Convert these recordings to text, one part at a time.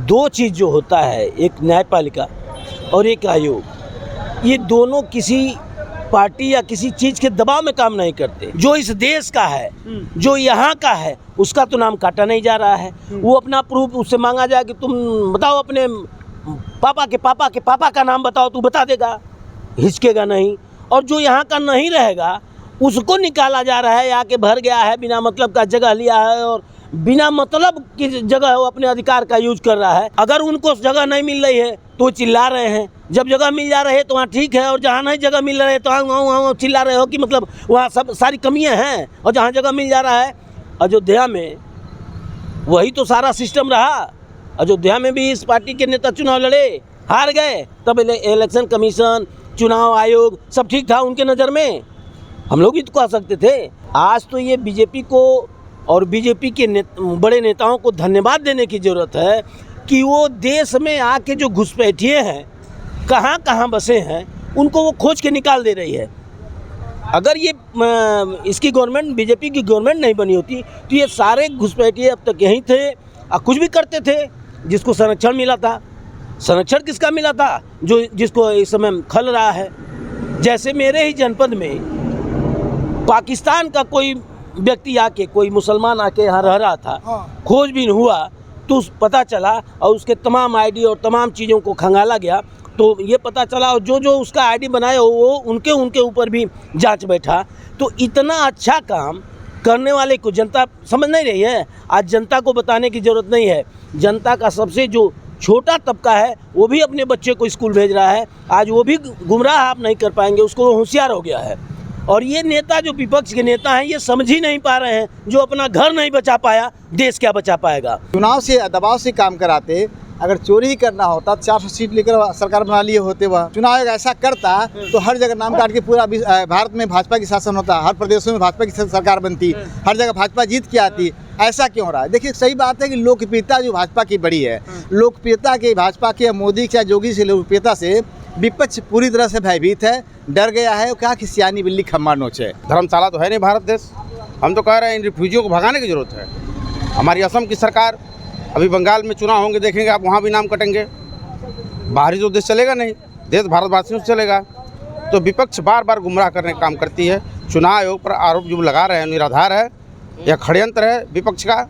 दो चीज़ जो होता है, एक न्यायपालिका और एक आयोग, ये दोनों किसी पार्टी या किसी चीज़ के दबाव में काम नहीं करते। जो इस देश का है, जो यहाँ का है, उसका तो नाम काटा नहीं जा रहा है। वो अपना प्रूफ उससे मांगा जाए कि तुम बताओ अपने पापा के पापा का नाम बताओ, तू बता देगा, हिचकेगा नहीं। और जो यहाँ का नहीं रहेगा उसको निकाला जा रहा है, आके भर गया है, बिना मतलब का जगह लिया है और बिना मतलब की जगह वो अपने अधिकार का यूज कर रहा है। अगर उनको जगह नहीं मिल रही है तो चिल्ला रहे हैं, जब जगह मिल जा रही है तो वहाँ ठीक है, और जहाँ नहीं जगह मिल रही है तो वहाँ चिल्ला रहे हो कि मतलब वहाँ सब सारी कमियाँ हैं। और जहाँ जगह मिल जा रहा है, अयोध्या में वही तो सारा सिस्टम रहा। अयोध्या में भी इस पार्टी के नेता चुनाव लड़े, हार गए, तब इलेक्शन कमीशन, चुनाव आयोग सब ठीक था उनके नज़र में। हम लोग भी तो कह सकते थे। आज तो ये बीजेपी को और बीजेपी के बड़े नेताओं को धन्यवाद देने की ज़रूरत है कि वो देश में आके जो घुसपैठिए हैं, कहाँ कहाँ बसे हैं, उनको वो खोज के निकाल दे रही है। अगर ये इसकी गवर्नमेंट, बीजेपी की गवर्नमेंट नहीं बनी होती तो ये सारे घुसपैठिए अब तक यहीं थे और कुछ भी करते थे। जिसको संरक्षण मिला था, संरक्षण किसका मिला था? जिसको इस समय खल रहा है। जैसे मेरे ही जनपद में पाकिस्तान का कोई व्यक्ति आके, कोई मुसलमान आके यहाँ रह रहा था, खोजबीन हुआ तो पता चला और उसके तमाम आईडी और तमाम चीज़ों को खंगाला गया, तो ये पता चला और जो उसका आईडी बनाया वो उनके ऊपर भी जांच बैठा। तो इतना अच्छा काम करने वाले को जनता समझ नहीं रही है। आज जनता को बताने की ज़रूरत नहीं है। जनता का सबसे जो छोटा तबका है वो भी अपने बच्चे को स्कूल भेज रहा है। आज वो भी गुमराह आप नहीं कर पाएंगे, उसको होशियार हो गया है। और ये नेता जो विपक्ष के नेता हैं, ये समझ ही नहीं पा रहे हैं। जो अपना घर नहीं बचा पाया, देश क्या बचा पाएगा? चुनाव से दबाव से काम कराते। अगर चोरी ही करना होता 400 सीट लेकर सरकार बना लिए होते, वह चुनाव आयोग ऐसा करता तो हर जगह नाम काट के पूरा भारत में भाजपा की शासन होता, हर प्रदेशों में भाजपा की सरकार बनती, हर जगह भाजपा जीत के आती। ऐसा क्यों हो रहा है? देखिए, सही बात है कि लोकप्रियता जो भाजपा की बड़ी है, लोकप्रियता के भाजपा के मोदी या योगी से लोकप्रियता से विपक्ष पूरी तरह से भयभीत है, डर गया है। वो कहा कि सियानी बिल्ली खम्मा नोचे। धर्मशाला तो है नहीं भारत देश। हम तो कह रहे हैं इन रिफ्यूजियों को भगाने की जरूरत है। हमारी असम की सरकार, अभी बंगाल में चुनाव होंगे, देखेंगे आप, वहाँ भी नाम कटेंगे। बाहरी तो देश चलेगा नहीं, देश भारतवासियों से चलेगा। तो विपक्ष बार बार गुमराह करने का काम करती है। चुनाव आयोग पर आरोप जो लगा रहे हैं निराधार है या षड्यंत्र है विपक्ष का,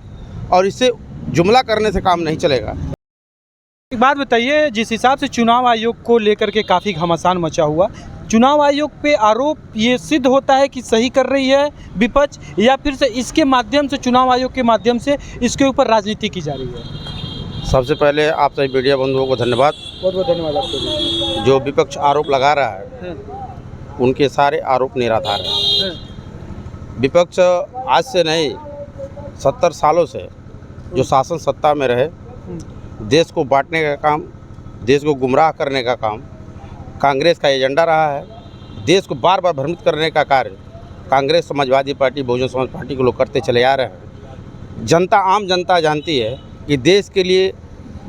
और इससे जुमला करने से काम नहीं चलेगा। एक बात बताइए, जिस हिसाब से चुनाव आयोग को लेकर के काफ़ी घमासान मचा हुआ, चुनाव आयोग पे आरोप ये सिद्ध होता है कि सही कर रही है विपक्ष, या फिर से इसके माध्यम से, चुनाव आयोग के माध्यम से इसके ऊपर राजनीति की जा रही है? सबसे पहले आप सभी मीडिया बंधुओं को धन्यवाद। बहुत बहुत धन्यवाद आपको। जो विपक्ष आरोप लगा रहा है उनके सारे आरोप निराधार हैं। विपक्ष आज से नहीं, 70 सालों से जो शासन सत्ता में रहे, देश को बांटने का काम, देश को गुमराह करने का काम कांग्रेस का एजेंडा रहा है। देश को बार बार भ्रमित करने का कार्य कांग्रेस, समाजवादी पार्टी, बहुजन समाज पार्टी के लोग करते चले आ रहे हैं। जनता, आम जनता जानती है कि देश के लिए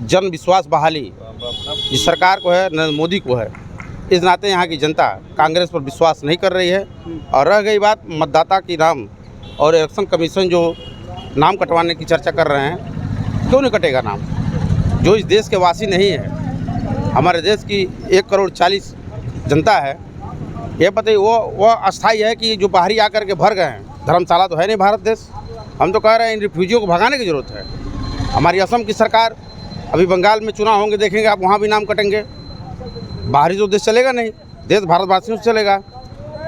जन विश्वास बहाली जिस सरकार को है, नरेंद्र मोदी को है, इस नाते यहाँ की जनता कांग्रेस पर विश्वास नहीं कर रही है। और रह गई बात मतदाता की नाम और इलेक्शन कमीशन जो नाम कटवाने की चर्चा कर रहे हैं, क्यों नहीं कटेगा नाम? जो इस देश के वासी नहीं है, हमारे देश की 1,40,40,000 जनता है, ये बताइए वो अस्थाई है कि जो बाहरी आकर के भर गए हैं। धर्मशाला तो है नहीं भारत देश। हम तो कह रहे हैं इन रिफ्यूजियों को भगाने की जरूरत है। हमारी असम की सरकार, अभी बंगाल में चुनाव होंगे, देखेंगे आप, वहाँ भी नाम कटेंगे। बाहरी तो देश चलेगा नहीं, देश भारतवासियों से चलेगा।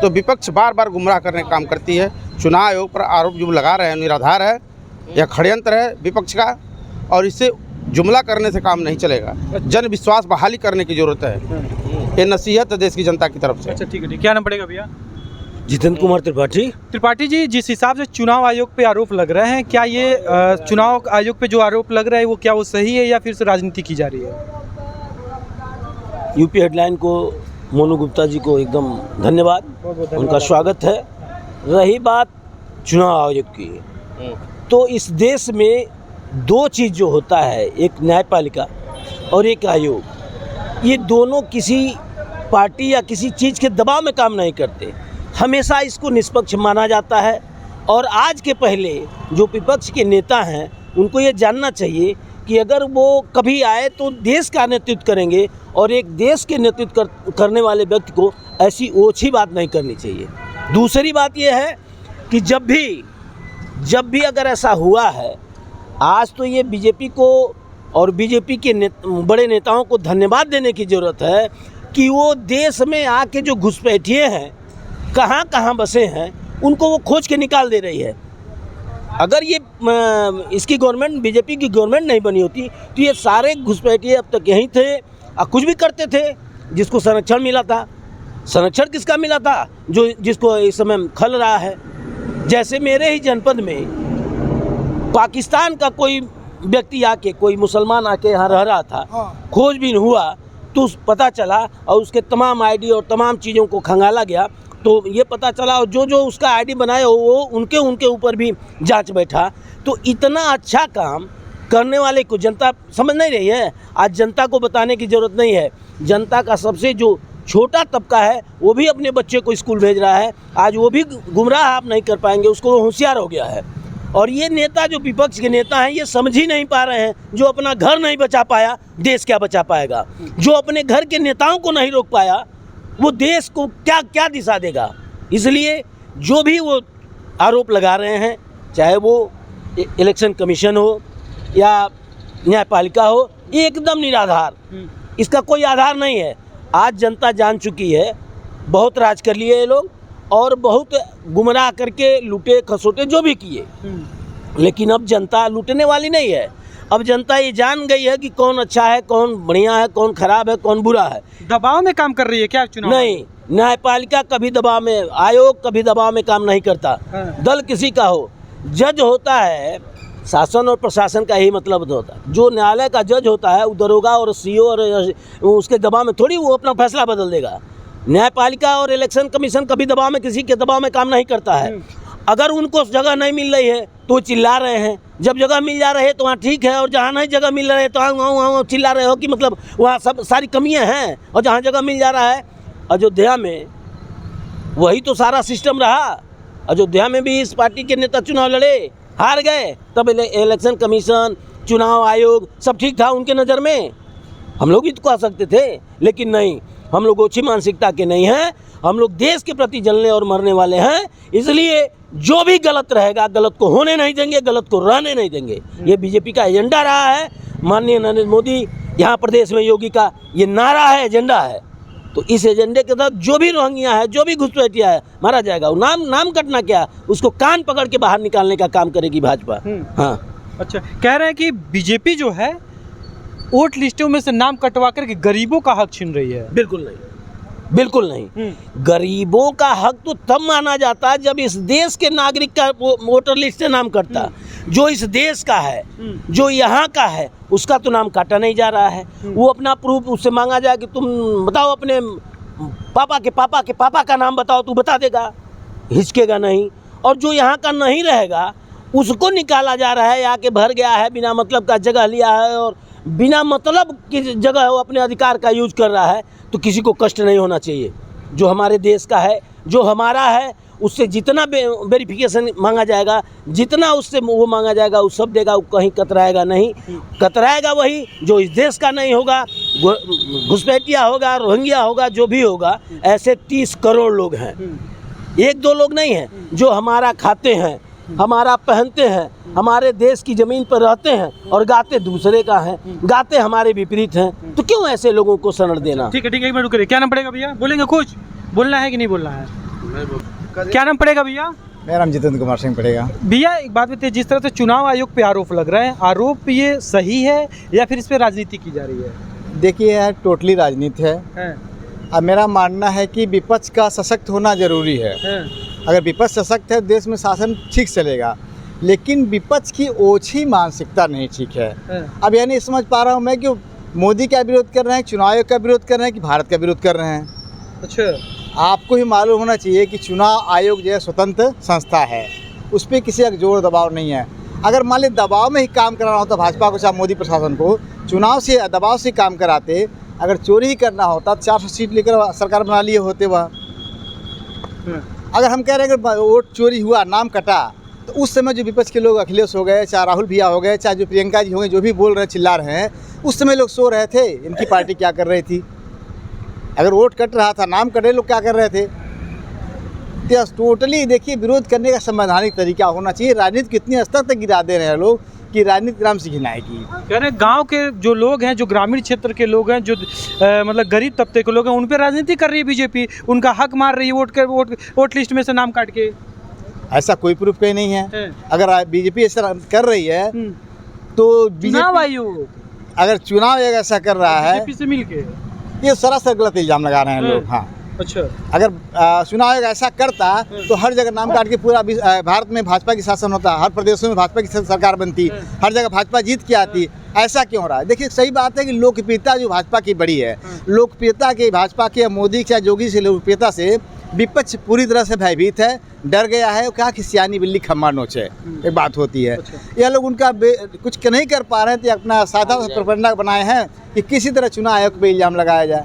तो विपक्ष बार बार गुमराह करने का काम करती है। चुनाव आयोग पर आरोप जो लगा रहे हैं निराधार है या षड्यंत्र है विपक्ष का, और इससे जुमला करने से काम नहीं चलेगा। जन विश्वास बहाली करने की जरूरत है। ये नसीहत है देश की जनता की तरफ से। अच्छा, ठीक है। क्या नाम पड़ेगा भैया? जितेंद्र कुमार त्रिपाठी जी, जिस हिसाब से चुनाव आयोग पे आरोप लग रहे हैं, क्या ये चुनाव आयोग पे जो आरोप लग रहा है वो क्या वो सही है या फिर से राजनीति की जा रही है? यूपी हेडलाइन को, मोनू गुप्ता जी को एकदम धन्यवाद, उनका स्वागत है। रही बात चुनाव आयोग की, तो इस देश में दो चीज़ जो होता है, एक न्यायपालिका और एक आयोग, ये दोनों किसी पार्टी या किसी चीज़ के दबाव में काम नहीं करते। हमेशा इसको निष्पक्ष माना जाता है। और आज के पहले जो विपक्ष के नेता हैं, उनको ये जानना चाहिए कि अगर वो कभी आए तो देश का नेतृत्व करेंगे, और एक देश के नेतृत्व करने वाले व्यक्ति को ऐसी ओछी बात नहीं करनी चाहिए। दूसरी बात ये है कि जब भी अगर ऐसा हुआ है, आज तो ये बीजेपी को और बीजेपी के बड़े नेताओं को धन्यवाद देने की ज़रूरत है कि वो देश में आके जो घुसपैठिए हैं, कहाँ कहाँ बसे हैं, उनको वो खोज के निकाल दे रही है। अगर ये इसकी गवर्नमेंट, बीजेपी की गवर्नमेंट नहीं बनी होती तो ये सारे घुसपैठिए अब तक यहीं थे और कुछ भी करते थे। जिसको संरक्षण मिला था, संरक्षण किसका मिला था? जिसको इस समय खल रहा है। जैसे मेरे ही जनपद में पाकिस्तान का कोई व्यक्ति आके, कोई मुसलमान आके यहाँ रह रहा था, खोजबीन हुआ तो पता चला और उसके तमाम आईडी और तमाम चीज़ों को खंगाला गया, तो ये पता चला और जो उसका आईडी बनाया वो उनके ऊपर भी जांच बैठा। तो इतना अच्छा काम करने वाले को जनता समझ नहीं रही है। आज जनता को बताने की ज़रूरत नहीं है। जनता का सबसे जो छोटा तबका है वो भी अपने बच्चे को स्कूल भेज रहा है। आज वो भी गुमराह आप नहीं कर पाएंगे, उसको होशियार हो गया है। और ये नेता, जो विपक्ष के नेता हैं, ये समझ ही नहीं पा रहे हैं। जो अपना घर नहीं बचा पाया, देश क्या बचा पाएगा? जो अपने घर के नेताओं को नहीं रोक पाया, वो देश को क्या दिशा देगा? इसलिए जो भी वो आरोप लगा रहे हैं, चाहे वो इलेक्शन कमीशन हो या न्यायपालिका हो, ये एकदम निराधार, इसका कोई आधार नहीं है। आज जनता जान चुकी है, बहुत राज कर लिए ये लोग और बहुत गुमराह करके लूटे खसोटे जो भी किए, लेकिन अब जनता लूटने वाली नहीं है। अब जनता ये जान गई है कि कौन अच्छा है, कौन बढ़िया है, कौन खराब है, कौन बुरा है। दबाव में काम कर रही है क्या चुनाव? नहीं, न्यायपालिका कभी दबाव में, आयोग कभी दबाव में काम नहीं करता। दल किसी का हो, जज होता है, शासन और प्रशासन का यही मतलब होता है। जो न्यायालय का जज होता है वो दरोगा और सीओ और उसके दबाव में थोड़ी वो अपना फैसला बदल देगा। न्यायपालिका और इलेक्शन कमीशन कभी दबाव में, किसी के दबाव में काम नहीं करता है। अगर उनको जगह नहीं मिल रही है तो चिल्ला रहे हैं, जब जगह मिल जा रही है तो वहाँ ठीक है, और जहाँ नहीं जगह मिल रही है तो वहाँ चिल्ला रहे हो कि मतलब वहाँ सब सारी कमियाँ हैं। और जहाँ जगह मिल जा रहा है, अयोध्या में वही तो सारा सिस्टम रहा। अयोध्या में भी इस पार्टी के नेता चुनाव लड़े, हार गए, तब इलेक्शन कमीशन, चुनाव आयोग सब ठीक था उनके नज़र में। हम लोग भी तो कह सकते थे, लेकिन नहीं, हम लोग ओछी मानसिकता के नहीं हैं। हम लोग देश के प्रति जलने और मरने वाले हैं। इसलिए जो भी गलत रहेगा, गलत को होने नहीं देंगे, गलत को रहने नहीं देंगे। ये बीजेपी का एजेंडा रहा है। माननीय नरेंद्र मोदी, यहाँ प्रदेश में योगी का ये नारा है, एजेंडा है। तो इस एजेंडे के तहत जो भी रोहिंग्या है, जो भी घुसपैठिया है, मारा जाएगा। नाम कटना क्या, उसको कान पकड़ के बाहर निकालने का काम करेगी भाजपा। हाँ, अच्छा, कह रहे हैं कि बीजेपी जो है वोट लिस्टों में से नाम कटवा करके गरीबों का हक छीन रही है। बिल्कुल नहीं, बिल्कुल नहीं। गरीबों का हक तो तब माना जाता है जब इस देश के नागरिक का वोटर लिस्ट से नाम कटता। जो इस देश का है, जो यहाँ का है, उसका तो नाम काटा नहीं जा रहा है। वो अपना प्रूफ उससे मांगा जाए कि तुम बताओ अपने पापा के पापा का नाम बताओ, तू बता देगा, हिचकेगा नहीं। और जो यहाँ का नहीं रहेगा उसको निकाला जा रहा है, आके भर गया है, बिना मतलब का जगह लिया है और बिना मतलब की जगह वो अपने अधिकार का यूज कर रहा है। तो किसी को कष्ट नहीं होना चाहिए। जो हमारे देश का है, जो हमारा है, उससे जितना वेरिफिकेशन मांगा जाएगा, जितना उससे वो मांगा जाएगा, वो सब देगा। वो कहीं कतराएगा नहीं। कतराएगा वही जो इस देश का नहीं होगा। घुसपैठिया होगा, रोहिंग्या होगा, जो भी होगा। ऐसे 30 करोड़ लोग हैं, 1-2 लोग नहीं हैं, जो हमारा खाते हैं, हमारा पहनते हैं, हमारे देश की ज़मीन पर रहते हैं और गाते दूसरे का हैं, गाते हमारे विपरीत हैं। तो क्यों ऐसे लोगों को शरण देना? ठीक है, एक मिनट रुकिए। क्या नाम पड़ेगा भैया? बोलेंगे कुछ? बोलना है कि नहीं बोलना है? क्या नाम पड़ेगा भैया? मेरा नाम जितेंद्र कुमार सिंह पड़ेगा। भैया एक बात बताइए, जिस तरह से चुनाव आयोग पे आरोप लग रहे हैं, आरोप ये सही है या फिर इस पे राजनीति की जा रही है? देखिए, यह टोटली राजनीति है। अब मेरा मानना है कि विपक्ष का सशक्त होना जरूरी है। अगर विपक्ष सशक्त है, देश में शासन ठीक चलेगा। लेकिन विपक्ष की ओछी मानसिकता नहीं ठीक है। अब यह नहीं समझ पा रहा हूँ मैं कि मोदी का विरोध कर रहे हैं, चुनाव आयोग का विरोध कर रहे हैं, कि भारत का विरोध कर रहे हैं। अच्छा, आपको ही मालूम होना चाहिए कि चुनाव आयोग जो है स्वतंत्र संस्था है, उस पर किसी का जोर दबाव नहीं है। अगर मान लीजिए दबाव में ही काम कराना होता भाजपा को, चाहे मोदी प्रशासन को, चुनाव से दबाव से काम कराते। अगर चोरी ही करना होता 400 सीट लेकर सरकार बना लिए होते वह। अगर हम कह रहे हैं कि वोट चोरी हुआ, नाम कटा, तो उस समय जो विपक्ष के लोग अखिलेश हो गए, चाहे राहुल भैया हो गए, चाहे जो प्रियंका जी हो गए, जो भी बोल रहे चिल्ला रहे हैं, उस समय लोग सो रहे थे इनकी पार्टी क्या कर रही थी। अगर वोट कट रहा था, नाम कट रहे लोग क्या कर रहे थे। तो टोटली देखिए विरोध करने का संवैधानिक तरीका होना चाहिए। राजनीति कितने स्तर तक गिरा दे रहे हैं लोग कि राजनीति ग्राम से घिनाएगी। यानी गांव के जो लोग हैं, जो ग्रामीण क्षेत्र के लोग हैं, जो मतलब गरीब तबके के लोग हैं, उन पे राजनीति कर रही है बीजेपी, उनका हक मार रही है वोट लिस्ट में से नाम काट के। ऐसा कोई प्रूफ कहीं नहीं है। अगर बीजेपी ऐसा कर रही है तो चुनाव आयोग अगर चुनाव आयोग ऐसा कर रहा है, बीजेपी से मिलके, ये सरासर गलत इल्जाम लगा रहे हैं लोग। हाँ, अच्छा, अगर चुनाव आयोग ऐसा करता तो हर जगह नाम काट के पूरा भारत में भाजपा की शासन होता, हर प्रदेशों में भाजपा की सरकार बनती, हर जगह भाजपा जीत के आती। ऐसा क्यों हो रहा है? देखिए सही बात है कि लोकप्रियता जो भाजपा की बड़ी है, लोकप्रियता के भाजपा के मोदी के योगी से लोकप्रियता से विपक्ष पूरी तरह से भयभीत है, डर गया है। क्या कि सियानी बिल्ली खम्मा नोचे एक बात होती है। यह लोग उनका कुछ नहीं कर पा रहे हैं तो अपना साधा सा प्रोपेगेंडा बनाए हैं कि किसी तरह चुनाव आयोग पे इल्जाम लगाया जाए।